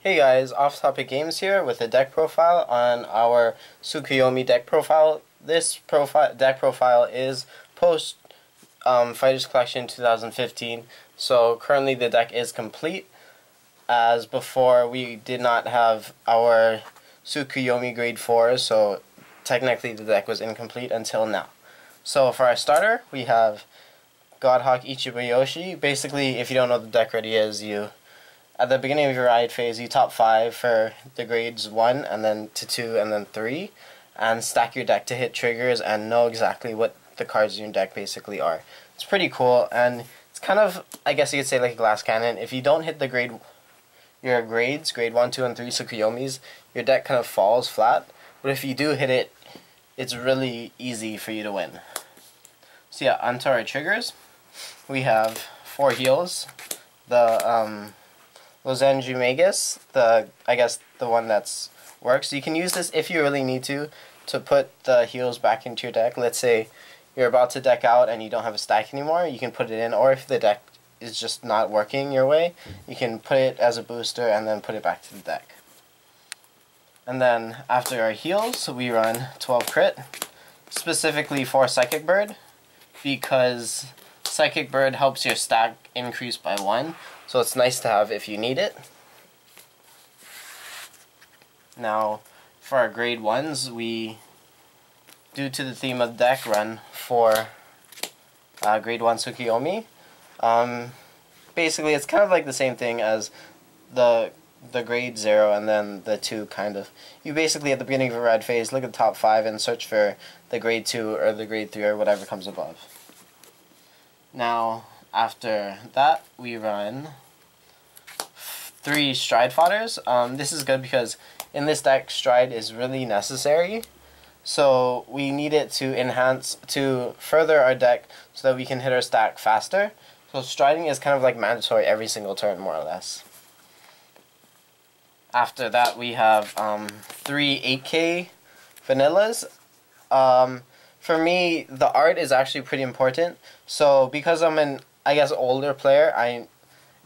Hey guys, OffTopicGames here with a deck profile on our Tsukuyomi deck profile. This deck profile is post Fighters Collection 2015, so currently the deck is complete. As before, we did not have our Tsukuyomi grade 4, so technically the deck was incomplete until now. So for our starter, we have Godhawk Ichibayoshi. Basically, if you don't know what the deck ready is, at the beginning of your ride phase, you top 5 for the grades 1, and then to 2, and then 3, and stack your deck to hit triggers and know exactly what the cards in your deck basically are. It's pretty cool, and it's kind of, I guess you could say, like a glass cannon. If you don't hit your grades, grade 1, 2, and 3 Tsukuyomis, your deck kind of falls flat, but if you do hit it, it's really easy for you to win. So yeah, onto our triggers. We have 4 heals. The Lozenju Magus, I guess the one that's works. You can use this if you really need to put the heals back into your deck. Let's say you're about to deck out and you don't have a stack anymore, you can put it in, or if the deck is just not working your way, you can put it as a booster and then put it back to the deck. And then after our heals, we run 12 crit, specifically for Psychic Bird, because Psychic Bird helps your stack increase by 1. So it's nice to have if you need it. Now, for our grade 1s, we, due to the theme of the deck, run for grade 1 Tsukuyomi. Basically, it's kind of like the same thing as the grade 0 and then the 2 kind of. You basically, at the beginning of a red phase, look at the top 5 and search for the grade 2 or the grade 3 or whatever comes above. Now, after that, we run 3 Stride Fodders. This is good because in this deck, Stride is really necessary. So we need it to further our deck so that we can hit our stack faster. So striding is kind of like mandatory every single turn, more or less. After that, we have 3 8K vanillas. For me, the art is actually pretty important. So because I'm an, I guess, older player, I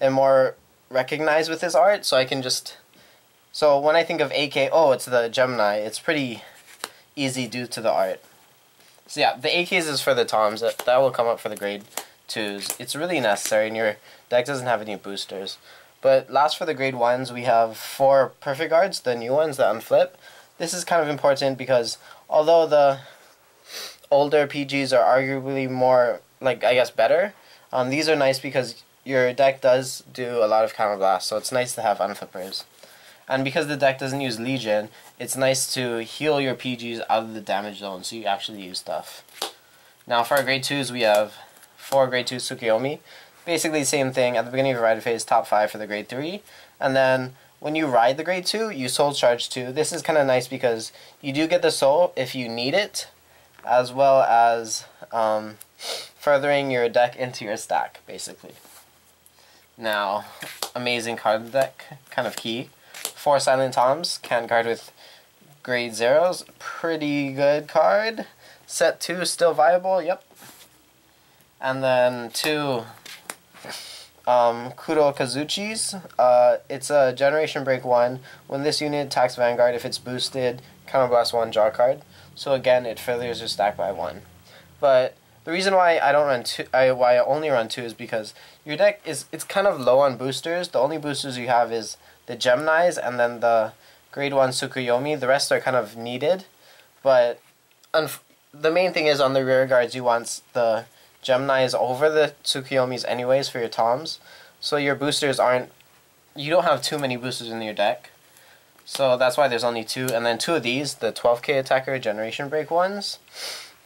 am more recognized with this art, so I can just... So when I think of AK, oh, it's the Gemini. It's pretty easy due to the art. So yeah, the AKs is for the Toms. That will come up for the grade 2s. It's really necessary, and your deck doesn't have any boosters. But last for the grade 1s, we have 4 Perfect Guards, the new ones that unflip. This is kind of important because although the older PGs are arguably more, like, I guess, better, these are nice because your deck does do a lot of counterblast, so it's nice to have unflippers. And because the deck doesn't use Legion, it's nice to heal your PGs out of the damage zone, so you actually use stuff. Now for our grade 2s, we have 4 grade 2 Tsukuyomi. Basically the same thing. At the beginning of your ride phase, top 5 for the grade 3. And then when you ride the grade 2, you soul charge 2. This is kind of nice because you do get the soul if you need it, as well as furthering your deck into your stack, basically. Now, amazing card in the deck, kind of key. 4 Silent Toms, can guard with grade 0s, pretty good card. Set 2, still viable, yep. And then 2 Kuro Kazuchis. It's a Generation Break 1. When this unit attacks Vanguard, if it's boosted, counterblast 1, draw card. So again, it furthers your stack by 1. But the reason why I don't run 2, why I only run 2 is because your deck it's kind of low on boosters. The only boosters you have is the Geminis and then the grade 1 Tsukuyomi. The rest are kind of needed. But the main thing is on the rear guards, you want the Geminis over the Tsukuyomis anyways for your Toms. So your boosters you don't have too many boosters in your deck. So that's why there's only 2. And then 2 of these, the 12K attacker Generation Break ones.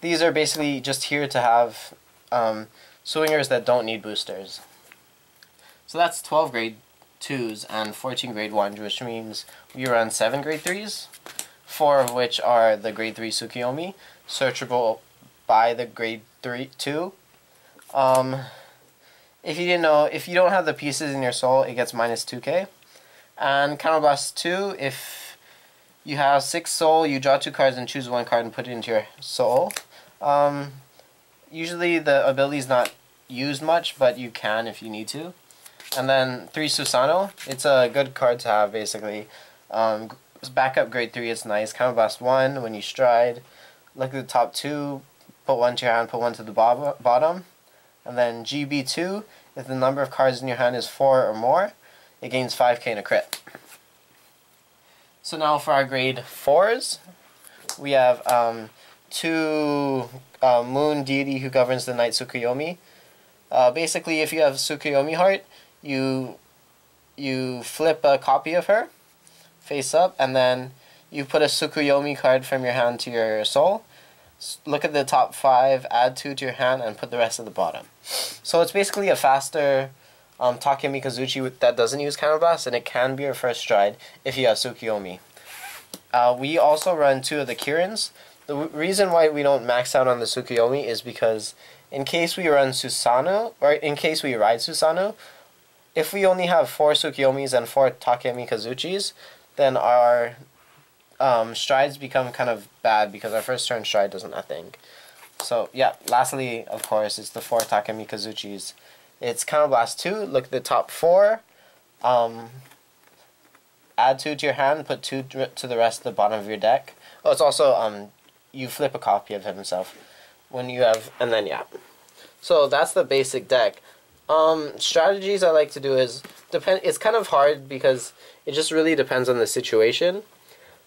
These are basically just here to have swingers that don't need boosters. So that's 12 grade 2s and 14 grade 1s, which means we run 7 grade 3s, 4 of which are the grade 3 Tsukuyomi, searchable by the grade 2. If you didn't know, if you don't have the pieces in your soul, it gets minus 2k. And Counterblast 2, if you have 6 soul, you draw 2 cards and choose 1 card and put it into your soul. Usually the ability is not used much, but you can if you need to. And then 3 Susanoo. It's a good card to have, basically. Backup grade 3, it's nice. Counterblast 1 when you stride. Look at the top 2. Put 1 to your hand, put 1 to the bottom. And then GB2, if the number of cards in your hand is 4 or more, it gains 5k in a crit. So now for our grade 4s, we have 2 Moon Deity who governs the Night Tsukuyomi. Basically, if you have Tsukuyomi Heart, you flip a copy of her, face up, and then you put a Tsukuyomi card from your hand to your soul. Look at the top 5, add 2 to your hand, and put the rest at the bottom. So it's basically a faster Takemi Kazuchi that doesn't use Counterblast, and it can be your first stride if you have Tsukuyomi. We also run 2 of the Kirins. The reason why we don't max out on the Tsukuyomi is because in case we run Susanoo, or in case we ride Susanoo, if we only have 4 Tsukuyomis and 4 Takemi Kazuchis, then our strides become kind of bad because our first turn stride does nothing. So yeah, lastly, of course, it's the 4 Takemi Kazuchis. It's Counterblast 2, look at the top 4, add 2 to your hand, put 2 to the rest of the bottom of your deck. Oh, it's also, you flip a copy of himself when you have, and then yeah. So that's the basic deck. Strategies I like to do is, it's kind of hard because it just really depends on the situation.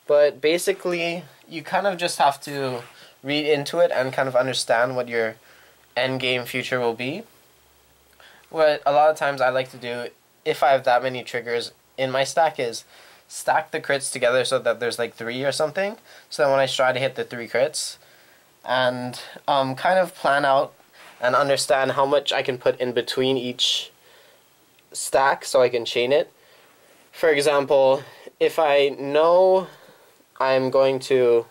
But basically, you kind of just have to read into it and kind of understand what your end game future will be. What a lot of times I like to do, if I have that many triggers in my stack, is stack the crits together so that there's like 3 or something. So that when I try to hit the 3 crits, and kind of plan out and understand how much I can put in between each stack so I can chain it. For example, if I know that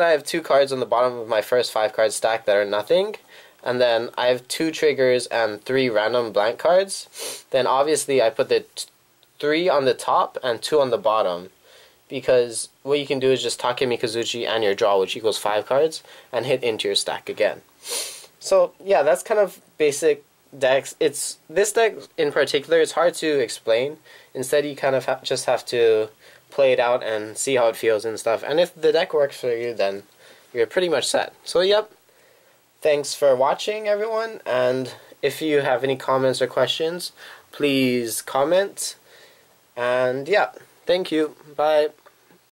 I have 2 cards on the bottom of my first 5 card stack that are nothing, and then I have 2 triggers and 3 random blank cards, then obviously I put the 3 on the top and 2 on the bottom, because what you can do is just Takemi Kazuchi and your draw, which equals 5 cards, and hit into your stack again. So yeah, that's kind of basic decks. This deck in particular, it's hard to explain. Instead, you kind of just have to play it out and see how it feels and stuff. And if the deck works for you, then you're pretty much set. So yep, thanks for watching, everyone. And if you have any comments or questions, please comment. And yeah, thank you. Bye.